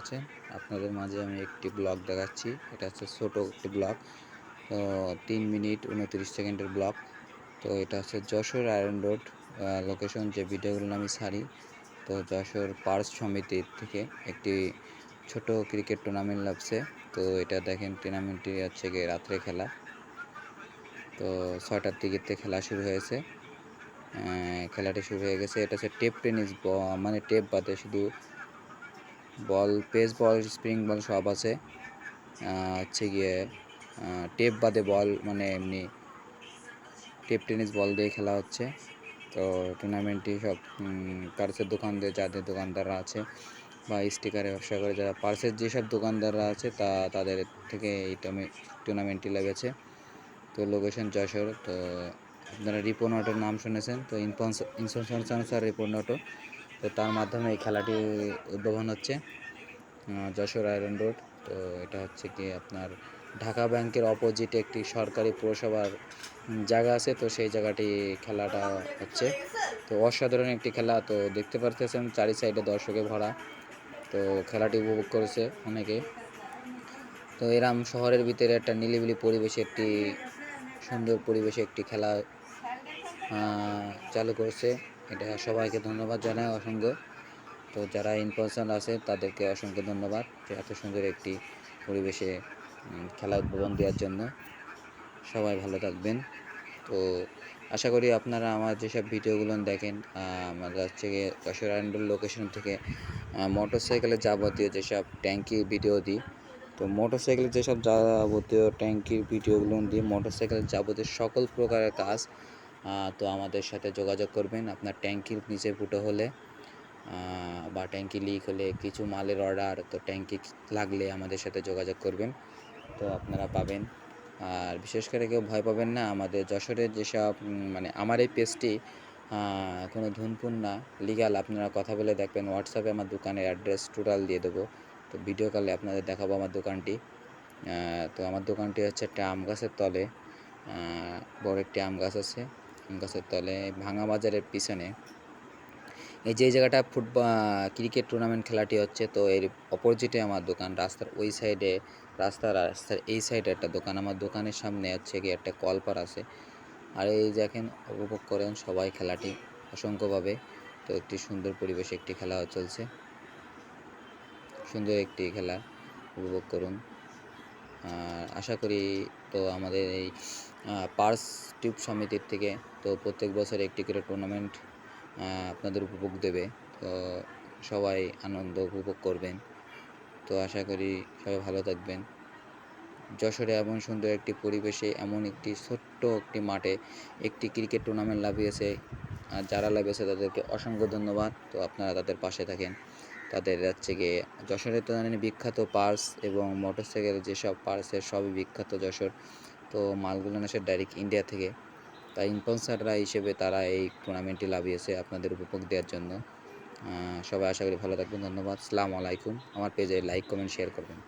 আছে আপনাদের মাঝে আমি একটি ব্লগ দেখাচ্ছি। এটা হচ্ছে ছোট একটি ব্লগ। তো 3 মিনিট 29 সেকেন্ডের ব্লগ। তো এটা হচ্ছে যশোর আয়রন রোড লোকেশন। যে ভিডিওগুলো আমি ছাড়ি, তো যশোর পার্স সমিতির থেকে একটি ছোট ক্রিকেট টুর্নামেন্ট লাগছে। তো এটা দেখেন, টুর্নামেন্টটি হচ্ছে গিয়ে রাত্রে খেলা। তো 6টার দিকে খেলা শুরু হয়েছে। খেলাটি শুরু হয়ে গেছে। এটা হচ্ছে টেপ টেনিস, মানে টেপ বাদে শুধু বল, পেস বল, স্প্রিং বল সব আছে। হচ্ছে গিয়ে টেপ বাদে বল, মানে এমনি টেপ টেনিস বল দিয়ে খেলা হচ্ছে। তো টুর্নামেন্টটি সব পার্সের দোকানদের, যাদের দোকানদাররা আছে বা স্টিকারে ব্যবসা করে, যারা পার্সের যেসব দোকানদাররা আছে তাদের থেকে এই টুর্নামেন্টটি লেগেছে। তো লোকেশন যশোর। তো আপনারা রিপন অটোর নাম শুনেছেন, তো ইনফরমেশন রিপন অটো। তো তার মাধ্যমে এই খেলাটি উদ্বোধন হচ্ছে যশোর আয়রন রোড। তো এটা হচ্ছে কি আপনার ঢাকা ব্যাংকের অপোজিটে একটি সরকারি পৌরসভার জায়গা আছে। তো সেই জায়গাটি খেলাটা হচ্ছে। তো অসাধারণ একটি খেলা। তো দেখতে পারতেছেন চারি সাইডে দর্শকে ভরা। তো খেলাটি উপভোগ করেছে অনেকে। তো এরাম শহরের ভিতরে একটা নিলিবিলি পরিবেশে, একটি সুন্দর পরিবেশে একটি খেলা চালু করছে। এটা সবাইকে ধন্যবাদ জানাই অসংখ্য। তো যারা ইনফ্লুয়েন্সার আছে তাদেরকে অসংখ্য ধন্যবাদ যে এত সুন্দর একটি পরিবেশে খেলা উদ্বোধন দেওয়ার জন্য। সবাই ভালো থাকবেন। তো আশা করি আপনারা আমার যেসব ভিডিওগুলো দেখেন, আমাদের হচ্ছে গিয়ে যশোর আয়রন লোকেশন থেকে মোটরসাইকেলের যাবতীয় যেসব ট্যাঙ্কির ভিডিও দিই। তো মোটরসাইকেলের যেসব যাবতীয় ট্যাঙ্কির ভিডিওগুলো দিয়ে মোটরসাইকেলের যাবতীয় সকল প্রকারের কাজ, তো আমাদের সাথে যোগাযোগ করবেন। আপনার ট্যাঙ্কির নিচে ফুটো হলে বা ট্যাঙ্কি লিক হলে, কিছু মালের অর্ডার, তো ট্যাঙ্কি লাগলে আমাদের সাথে যোগাযোগ করবেন। তো আপনারা পাবেন। আর বিশেষ করে কেউ ভয় পাবেন না। আমাদের যশোরের যেসব মানে আমার এই পেজটি কোনো ধুনফুন না, লিগাল। আপনারা কথা বলে দেখবেন। হোয়াটসঅ্যাপে আমার দোকানের অ্যাড্রেস টোটাল দিয়ে দেবো। তো ভিডিও কলে আপনাদের দেখাবো আমার দোকানটি। তো আমার দোকানটি হচ্ছে একটা আম গাছের তলে, বড় একটি আম গাছ আছে। আম গাছের তলে ভাঙা বাজারের পিছনে, এই যে জায়গাটা ক্রিকেট টুর্নামেন্ট খেলাটি হচ্ছে, তো এর অপোজিটে আমার দোকান। রাস্তার ওই সাইডে, রাস্তার এই সাইডে একটা দোকান। আমার দোকানের সামনে হচ্ছে কি একটা কলপার আছে। আর এই দেখেন, উপভোগ করেন সবাই খেলাটি অসংখ্যভাবে। তো একটি সুন্দর পরিবেশে একটি খেলা চলছে। সুন্দর একটি খেলা উপভোগ করুন। আশা করি তো আমাদের এই পার্স টিউব সমিতির থেকে তো প্রত্যেক বছর একটি করে টুর্নামেন্ট আপনাদের উপভোগ দেবে। তো সবাই আনন্দ উপভোগ করবেন। তো আশা করি সবাই ভালো থাকবেন। যশোরে এমন সুন্দর একটি পরিবেশে, এমন একটি ছোট্ট একটি মাঠে একটি ক্রিকেট টুর্নামেন্ট লাগিয়েছে। আর যারা লাগিয়েছে তাদেরকে অসংখ্য ধন্যবাদ। তো আপনারা তাদের পাশে থাকেন। তাদের হচ্ছে গিয়ে যশোরে তো জানেন বিখ্যাত পার্স এবং মোটরসাইকেল, যেসব পার্সের সবই বিখ্যাত যশোর। তো মালগুলো আসে ডাইরেক্ট ইন্ডিয়া থেকে। তাই স্পন্সররা হিসেবে তারা এই টুর্নামেন্টটি লাভিয়েছে আপনাদের উপভোগ দেওয়ার জন্য। সবাই আশা করি ভালো থাকবেন। ধন্যবাদ। আসসালামু আলাইকুম। আমার পেজে লাইক, কমেন্ট, শেয়ার করবেন।